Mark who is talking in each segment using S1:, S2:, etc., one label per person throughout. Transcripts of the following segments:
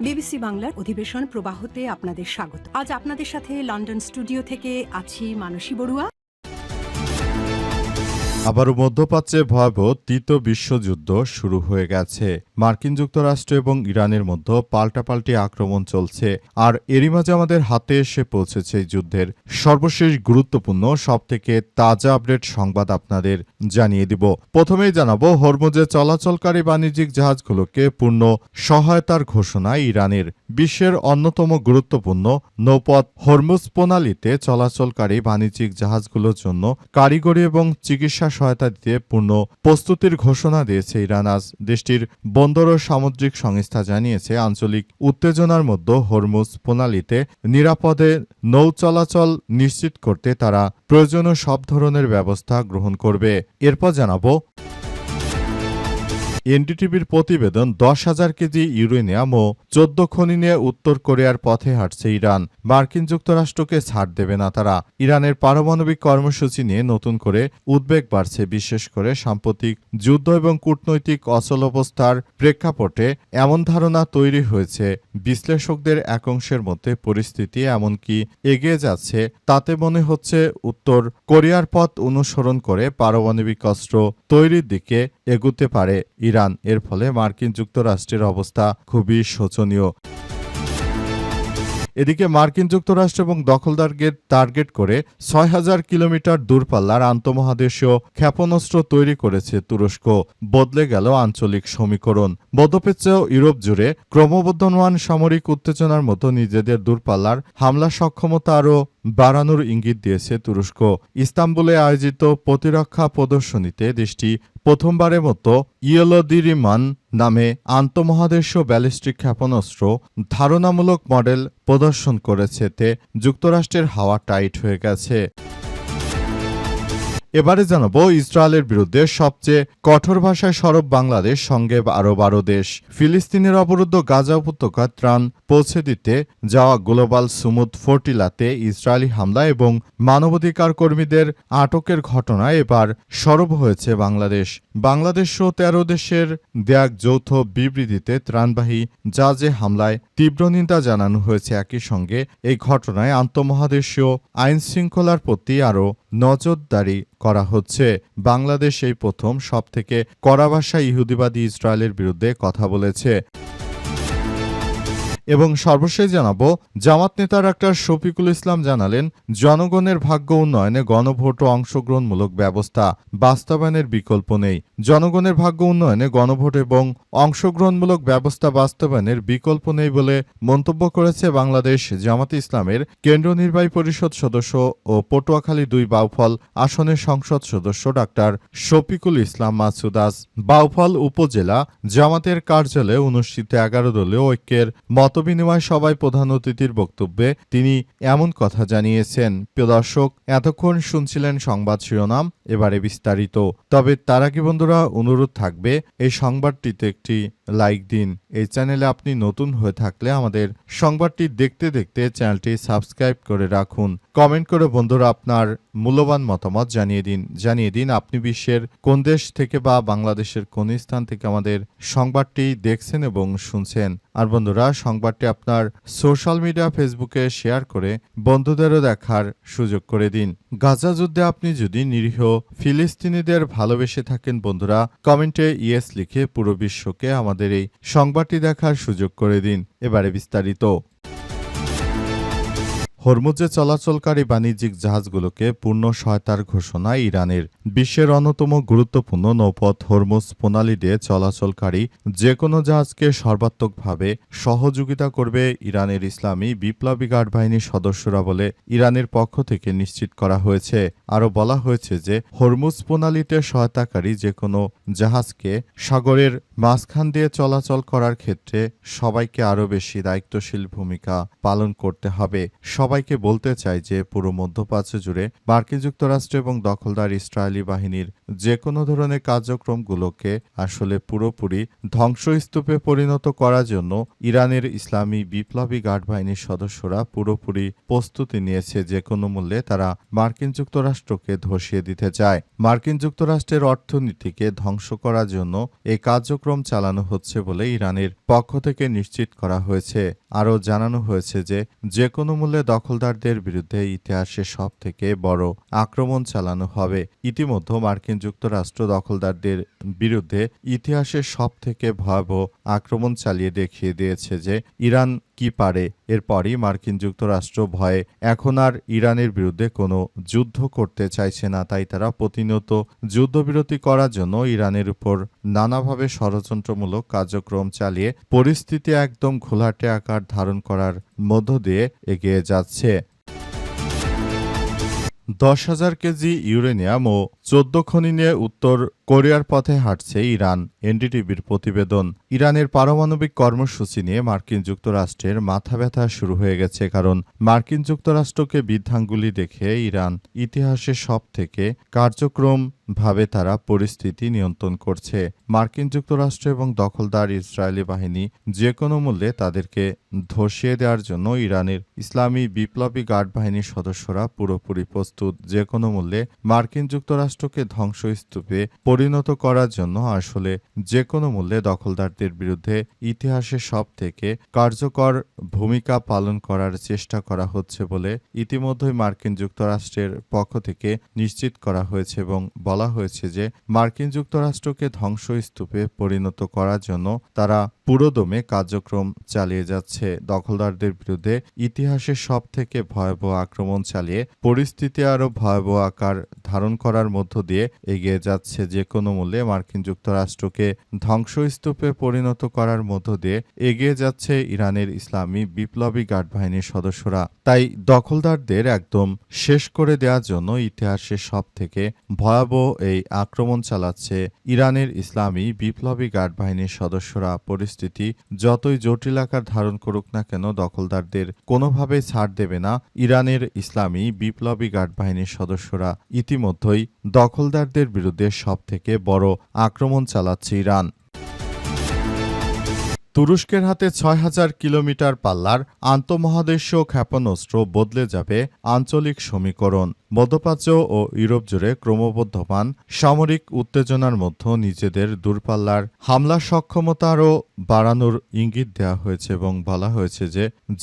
S1: BBC বাংলার অধিবেশন প্রবাহতে আপনাদের স্বাগত। আজ আপনাদের সাথে লন্ডন স্টুডিও থেকে আছি মানসী বড়ুয়া।
S2: আবারও মধ্যপ্রাচ্যে ভয়াবহ তৃতীয় বিশ্বযুদ্ধ শুরু হয়ে গেছে। মার্কিন যুক্তরাষ্ট্র এবং ইরানের মধ্যে পাল্টাপাল্টি আক্রমণ চলছে, আর এরই মাঝে আমাদের হাতে এসে পৌঁছেছে এই যুদ্ধের সর্বশেষ গুরুত্বপূর্ণ সবথেকে তাজা আপডেট সংবাদ আপনাদের জানিয়ে দিব। প্রথমেই জানাবো, হরমুজে চলাচলকারী বাণিজ্যিক জাহাজগুলোকে পূর্ণ সহায়তার ঘোষণা ইরানের। বিশ্বের অন্যতম গুরুত্বপূর্ণ নৌপথ হরমুজ প্রণালীতে চলাচলকারী বাণিজ্যিক জাহাজগুলোর জন্য কারিগরি এবং চিকিৎসা সহায়তা দিতে পূর্ণ প্রস্তুতির ঘোষণা দিয়েছে ইরান। আজ দেশটির বন্দর ও সামুদ্রিক সংস্থা জানিয়েছে, আঞ্চলিক উত্তেজনার মধ্যে হরমুজ প্রণালীতে নিরাপদে নৌ চলাচল নিশ্চিত করতে তারা প্রয়োজনীয় সব ধরনের ব্যবস্থা গ্রহণ করবে। এরপর জানাবো, এনডিটিভির প্রতিবেদন, 10,000 কেজি ইউরেনিয়াম ও 14 খনি নিয়ে উত্তর কোরিয়ার পথে হাঁটছে ইরান। মার্কিন যুক্তরাষ্ট্রকে ছাড় দেবে না তারা। ইরানের পারমাণবিক কর্মসূচি নিয়ে নতুন করে উদ্বেগ বাড়ছে, বিশেষ করে সাম্প্রতিক যুদ্ধ এবং কূটনৈতিক অচলাবস্থার প্রেক্ষাপটে এমন ধারণা তৈরি হয়েছে। বিশ্লেষকদের একাংশের মধ্যে পরিস্থিতি এমনকি এগিয়ে যাচ্ছে, তাতে মনে হচ্ছে উত্তর কোরিয়ার পথ অনুসরণ করে পারমাণবিক অস্ত্র তৈরির দিকে এগুতে পারে ইরান। এর ফলে মার্কিন যুক্তরাষ্ট্রের অবস্থা খুবই শোচনীয়। এদিকে মার্কিন যুক্তরাষ্ট্র এবং দখলদারকে টার্গেট করে 6,000 কিলোমিটার দূরপাল্লার আন্তঃমহাদেশীয় ক্ষেপণাস্ত্র তৈরি করেছে তুরস্ক। বদলে গেল আঞ্চলিক সমীকরণ। মধ্যপ্রাচ্য ও ইউরোপ জুড়ে ক্রমবর্ধমান সামরিক উত্তেজনার মতো নিজেদের দূরপাল্লার হামলা সক্ষমতা আরও বাড়ানোর ইঙ্গিত দিয়েছে তুরস্ক। ইস্তাম্বুলে আয়োজিত প্রতিরক্ষা প্রদর্শনীতে দেশটি প্রথমবারের মতো ইয়েলোদিরিমান নামে আন্তঃমহাদেশীয় ব্যালিস্টিক ক্ষেপণাস্ত্র ধারণামূলক মডেল প্রদর্শন করেছে। এতে যুক্তরাষ্ট্রের হাওয়া টাইট হয়ে গেছে। এবারে জানাবো, ইসরায়েলের বিরুদ্ধে সবচেয়ে কঠোর ভাষায় সরব বাংলাদেশ, সঙ্গে আরও 12 দেশ। ফিলিস্তিনের অবরুদ্ধ গাজা উপত্যকা ত্রাণ পৌঁছে দিতে যাওয়া গ্লোবাল সুমুদ ফোর্টিলাতে ইসরায়েলি হামলা এবং মানবাধিকার কর্মীদের আটকের ঘটনায় এবার সরব হয়েছে বাংলাদেশ। বাংলাদেশসহ 13 দেশের দেয়া যৌথ বিবৃতিতে ত্রাণবাহী জাহাজে হামলায় তীব্র নিন্দা জানানো হয়েছে। একই সঙ্গে এই ঘটনায় আন্তঃমহাদেশীয় আইন শৃঙ্খলার প্রতি আরও নজরদারি করা হচ্ছে। বাংলাদেশ এই প্রথম সবথেকে কড়া ভাষায় ইহুদিবাদী ইসরায়েলের বিরুদ্ধে কথা বলেছে। এবং সর্বশেষ জানাবো, জামাত নেতা ডাক্তার শফিকুল ইসলাম জানালেন, জনগণের ভাগ্য উন্নয়নে গণভোট ও অংশগ্রহণমূলক ব্যবস্থা বাস্তবায়নের বিকল্প নেই। জনগণের ভাগ্য উন্নয়নে গণভোট এবং অংশগ্রহণমূলক ব্যবস্থা বাস্তবায়নের বিকল্প নেই বলে মন্তব্য করেছে বাংলাদেশ জামাতে ইসলামের কেন্দ্রীয় নির্বাহী পরিষদ সদস্য ও পটুয়াখালী 2 বাউফল আসনের সংসদ সদস্য ডাক্তার শফিকুল ইসলাম মাসুদ। আজ বাউফল উপজেলা জামাতের কার্যালয়ে অনুষ্ঠিত 11 দলীয় ঐক্যের মতবিনিময় সভায় প্রধান অতিথির বক্তব্যে তিনি এমন কথা জানিয়েছেন। প্রিয় দর্শক, এতক্ষণ শুনছিলেন সংবাদ শিরোনাম, এবারে বিস্তারিত। তবে তার আগে বন্ধুরা, অনুরোধ থাকবে এই সংবাদটিতে একটি লাইক দিন। এই চ্যানেলে আপনি নতুন হয়ে থাকলে আমাদের সংবাদটি দেখতে দেখতে চ্যানেলটি সাবস্ক্রাইব করে রাখুন। কমেন্ট করে বন্ধুরা আপনার মূল্যবান মতামত জানিয়ে দিন আপনি বিশ্বের কোন দেশ থেকে বা বাংলাদেশের কোন স্থান থেকে আমাদের সংবাদটি দেখছেন এবং শুনছেন। আর বন্ধুরা, সংবাদটি আপনার সোশ্যাল মিডিয়া ফেসবুকে শেয়ার করে বন্ধুদেরও দেখার সুযোগ করে দিন। গাজা যুদ্ধে আপনি যদি নিরীহ ফিলিস্তিনিদের ভালোবেসে থাকেন বন্ধুরা, কমেন্টে ইয়েস লিখে পুরো বিশ্বকে আমাদের এই সংবাদটি দেখার সুযোগ করে দিন। এবারে বিস্তারিত। হরমুজে চলাচলকারী বাণিজ্যিক জাহাজগুলোকে পূর্ণ সহায়তার ঘোষণা ইরানের। বিশ্বের অন্যতম গুরুত্বপূর্ণ নৌপথ হরমুজ প্রণালী দিয়ে চলাচলকারী যে কোনো জাহাজকে সর্বাত্মকভাবে সহযোগিতা করবে ইরানের ইসলামী বিপ্লবী গার্ড বাহিনীর সদস্যরা বলে ইরানের পক্ষ থেকে নিশ্চিত করা হয়েছে। আরও বলা হয়েছে যে হরমুজ প্রণালীতে সহায়তাকারী যে কোনো জাহাজকে সাগরের মাঝখান দিয়ে চলাচল করার ক্ষেত্রে সবাইকে আরও বেশি দায়িত্বশীল ভূমিকা পালন করতে হবে। সবাই সবাইকে বলতে চাই যে পুরো মধ্যপ্রাচ্য জুড়ে মার্কিন যুক্তরাষ্ট্র এবং দখলদার ইসরায়েলি বাহিনীর যে কোনো ধরনের কার্যক্রমগুলোকে আসলে পুরোপুরি ধ্বংসস্তূপে পরিণত করার জন্য ইরানের ইসলামী বিপ্লবী গার্ড বাহিনীর সদস্যরা পুরোপুরি প্রস্তুতি নিয়েছে। যে কোনো মূল্যে তারা মার্কিন যুক্তরাষ্ট্রকে ধসিয়ে দিতে চায়। মার্কিন যুক্তরাষ্ট্রের অর্থনীতিকে ধ্বংস করার জন্য এই কার্যক্রম চালানো হচ্ছে বলে ইরানের পক্ষ থেকে নিশ্চিত করা হয়েছে। আরও জানানো হয়েছে যে কোনো মূল্যে দখলদারদের বিরুদ্ধে ইতিহাসে সবথেকে বড় আক্রমণ চালানো হবে। ইতিমধ্যে মার্কিন যুক্তরাষ্ট্র দখলদারদের বিরুদ্ধে ইতিহাসে সবথেকে ভয়াবহ আক্রমণ চালিয়ে দেখিয়ে দিয়েছে যে ইরান কি পারে। এরপরই মার্কিন যুক্তরাষ্ট্র ভয়ে এখন আর ইরানের বিরুদ্ধে কোনো যুদ্ধ করতে চাইছে না। তাই তারা প্রতিনিয়ত যুদ্ধবিরতি করার জন্য ইরানের উপর নানাভাবে ষড়যন্ত্রমূলক কার্যক্রম চালিয়ে পরিস্থিতি একদম ঘোলাটে আকার ধারণ করার মধ্য দিয়ে এগিয়ে যাচ্ছে। 10,000 কেজি ইউরেনিয়াম ও 14 খনি নিয়ে উত্তর কোরিয়ার পথে হাঁটছে ইরান। এনডিটিভির প্রতিবেদন। ইরানের পারমাণবিক কর্মসূচি নিয়ে মার্কিন যুক্তরাষ্ট্রের মাথা ব্যথা শুরু হয়ে গেছে, কারণ মার্কিন যুক্তরাষ্ট্রকে বৃদ্ধাঙ্গুলি দেখে ইরান ইতিহাসে সবথেকে কার্যক্রমভাবে তারা পরিস্থিতি নিয়ন্ত্রণ করছে। মার্কিন যুক্তরাষ্ট্র এবং দখলদার ইসরায়েলি বাহিনী যে কোনো মূল্যে তাদেরকে ধসিয়ে দেওয়ার জন্য ইরানের ইসলামী বিপ্লবী গার্ড বাহিনীর সদস্যরা পুরোপুরি প্রস্তুত। যে কোনো মূল্যে মার্কিন যুক্তরাষ্ট্রকে ধ্বংসস্তূপে পরিণত করার জন্য আসলে যে কোনো মূল্যে দখলদারদের বিরুদ্ধে ইতিহাসে সবথেকে কার্যকর ভূমিকা পালন করার চেষ্টা করা হচ্ছে বলে ইতিমধ্যেই মার্কিন যুক্তরাষ্ট্রের পক্ষ থেকে নিশ্চিত করা হয়েছে এবং বলা হয়েছে যে মার্কিন যুক্তরাষ্ট্রকে ধ্বংসস্তূপে পরিণত করার জন্য তারা পুরোদমে কার্যক্রম চালিয়ে যাচ্ছে। দখলদারদের বিরুদ্ধে ইতিহাসের সবথেকে ভয়াবহ আক্রমণ চালিয়ে পরিস্থিতি আরও ভয়াবহ আকার ধারণ করার মধ্য দিয়ে এগিয়ে যাচ্ছে। যে কোনো মূল্যে মার্কিন যুক্তরাষ্ট্রকে ধ্বংসস্তূপে পরিণত করার মধ্য দিয়ে এগিয়ে যাচ্ছে ইরানের ইসলামী বিপ্লবী গার্ড বাহিনীর সদস্যরা। তাই দখলদারদের একদম শেষ করে দেওয়ার জন্য ইতিহাসের সবথেকে ভয়াবহ এই আক্রমণ চালাচ্ছে ইরানের ইসলামী বিপ্লবী গার্ড বাহিনীর সদস্যরা। পরিস্থিতি যতই জটিল আকার ধারণ করুক না কেন দখলদারদের কোনোভাবেই ছাড় দেবে না ইরানের ইসলামী বিপ্লবী গার্ড বাহিনীর সদস্যরা। ইতিমধ্যেই দখলদারদের বিরুদ্ধে সবথেকে বড় আক্রমণ চালাচ্ছে ইরান। তুরস্কের হাতে 6,000 কিলোমিটার পাল্লার আন্তঃমহাদেশীয় ক্ষেপণাস্ত্র বদলে যাবে আঞ্চলিক সমীকরণ। মধ্যপ্রাচ্য ও ইউরোপ জুড়ে ক্রমবর্ধমান সামরিক উত্তেজনার মধ্যে নিজেদের দূরপাল্লার হামলা সক্ষমতা আরও বাড়ানোর ইঙ্গিত দেওয়া হয়েছে এবং বলা হয়েছে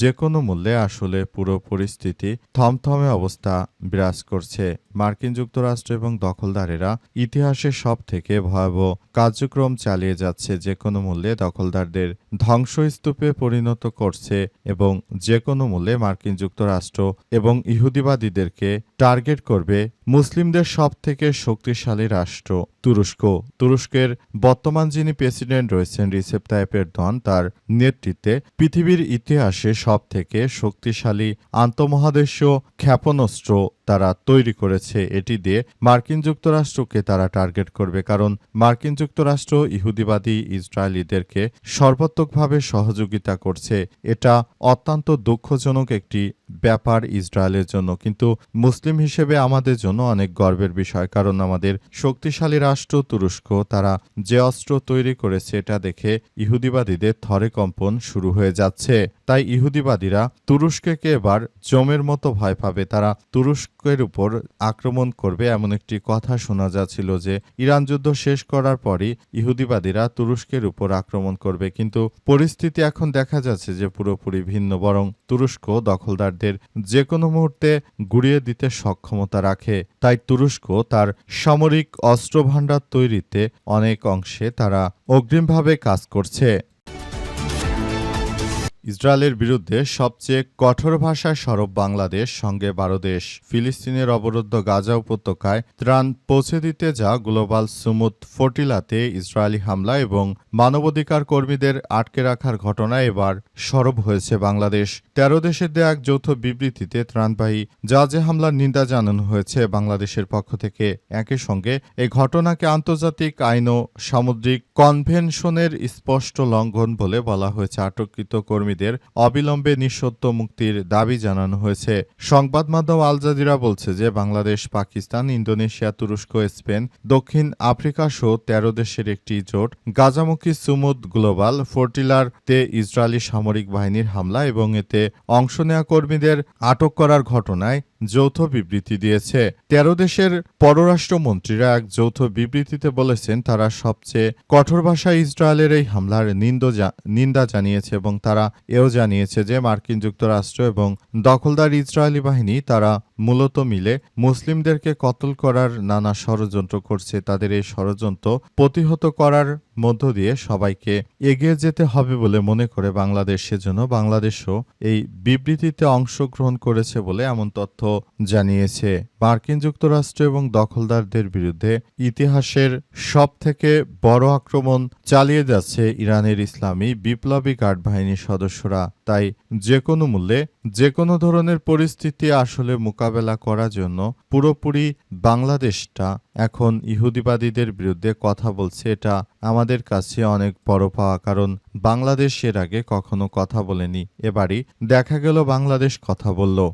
S2: যে কোনো মূল্যে আসলে পুরো পরিস্থিতি থমথমে অবস্থা বিরাজ করছে। মার্কিন যুক্তরাষ্ট্র এবং দখলদারেরা ইতিহাসের সবথেকে ভয়াবহ কার্যক্রম চালিয়ে যাচ্ছে। যে কোনো মূল্যে দখলদারদের ধ্বংসস্তূপে পরিণত করছে এবং যে কোনো মূল্যে মার্কিন যুক্তরাষ্ট্র এবং ইহুদিবাদীদেরকে টার্গেট করবে মুসলিমদের সবথেকে শক্তিশালী রাষ্ট্র তুরস্ক। তুরস্কের বর্তমান যিনি প্রেসিডেন্ট রয়েছেন রিসেপ তাইয়েপ এরদোয়ান, তার নেতৃত্বে পৃথিবীর ইতিহাসে সবথেকে শক্তিশালী আন্তঃমহাদেশীয় ক্ষেপণাস্ত্র তারা তৈরি করেছে। এটি দিয়ে মার্কিন যুক্তরাষ্ট্রকে তারা টার্গেট করবে, কারণ মার্কিন যুক্তরাষ্ট্র ইহুদিবাদী ইসরায়েলিদেরকে সর্বাত্মকভাবে সহযোগিতা করছে। এটা অত্যন্ত দুঃখজনক একটি ব্যাপার ইসরায়েলের জন্য, কিন্তু মুসলিম হিসেবে আমাদের জন্য অনেক গর্বের বিষয়, কারণ আমাদের শক্তিশালী রাষ্ট্র তুরস্ক তারা যে অস্ত্র তৈরি করেছে এটা দেখে ইহুদিবাদীদের থরে কম্পন শুরু হয়ে যাচ্ছে। তাই ইহুদিবাদীরা তুরস্ককে এবার জমের মতো ভয় পাবে। তারা তুরস্কের উপর আক্রমণ করবে এমন একটি কথা শোনা যাচ্ছিল যে ইরান যুদ্ধ শেষ করার পরই ইহুদিবাদীরা তুরস্কের উপর আক্রমণ করবে, কিন্তু পরিস্থিতি এখন দেখা যাচ্ছে যে পুরোপুরি ভিন্ন। বরং তুরস্ক দখলদারদের যে কোনো মুহূর্তে গুড়িয়ে দিতে সক্ষমতা রাখে। তাই তুরস্ক তার সামরিক অস্ত্রভাণ্ডার তৈরিতে অনেক অংশে তারা অগ্রিমভাবে কাজ করছে। ইসরায়েলের বিরুদ্ধে সবচেয়ে কঠোর ভাষায় সরব বাংলাদেশ, সঙ্গে 12 দেশ। ফিলিস্তিনের অবরুদ্ধ গাজা উপত্যকায় ত্রাণ পৌঁছে দিতে যা গ্লোবাল সুমুদ ফটিলাতে ইসরায়েলি হামলা এবং মানবাধিকার কর্মীদের আটকে রাখার ঘটনায় এবার সরব হয়েছে বাংলাদেশ। 13 দেশের দেয়া এক যৌথ বিবৃতিতে ত্রাণবাহী জাহাজে হামলার নিন্দা জানানো হয়েছে বাংলাদেশের পক্ষ থেকে। একই সঙ্গে এই ঘটনাকে আন্তর্জাতিক আইন ও সামুদ্রিক কনভেনশনের স্পষ্ট লঙ্ঘন বলে বলা হয়েছে। আটককৃত কর্মী আসামিদের অবিলম্বে নিঃশর্ত মুক্তির দাবি জানানো হয়েছে। সংবাদ মাধ্যম আল জাজিরা বলছে যে বাংলাদেশ, পাকিস্তান, ইন্দোনেশিয়া, তুরস্ক, স্পেন, দক্ষিণ আফ্রিকা সহ ১৩ দেশের একটি জোট গাজামুখী সুমুদ গ্লোবাল ফ্লোটিলারতে ইসরায়েলি সামরিক বাহিনীর হামলা এবং এতে অংশ নেওয়া কর্মীদের আটক করার ঘটনায় যৌথ বিবৃতি দিয়েছে। ১৩ দেশের পররাষ্ট্রমন্ত্রীরা এক যৌথ বিবৃতিতে বলেছেন তারা সবচেয়ে কঠোর ভাষায় ইসরায়েলের এই হামলার নিন্দা জানিয়েছে এবং তারা এও জানিয়েছে যে মার্কিন যুক্তরাষ্ট্র এবং দখলদার ইসরায়েলি বাহিনী তারা মূলত মিলে মুসলিমদেরকে কতল করার নানা ষড়যন্ত্র করছে। তাদের এই ষড়যন্ত্র প্রতিহত করার মধ্য দিয়ে সবাইকে এগিয়ে যেতে হবে বলে মনে করে বাংলাদেশ, সেজন্য বাংলাদেশও এই বিবৃতিতে অংশগ্রহণ করেছে বলে এমন তথ্য জানিয়েছে। মার্কিন যুক্তরাষ্ট্র এবং দখলদারদের বিরুদ্ধে ইতিহাসের সবথেকে বড় আক্রমণ চালিয়ে যাচ্ছে ইরানের ইসলামী বিপ্লবী গার্ড বাহিনীর সদস্যরা। তাই যে কোনো মূল্যে যে কোনো ধরনের পরিস্থিতি আসলে মোকাবেলা করার জন্য পুরোপুরি বাংলাদেশটা এখন ইহুদিবাদীদের বিরুদ্ধে কথা বলছে। এটা আমাদের কাছে অনেক বড় পাওয়া, কারণ বাংলাদেশ এর আগে কখনো কথা বলেনি। এবারই দেখা গেল বাংলাদেশ কথা বলল।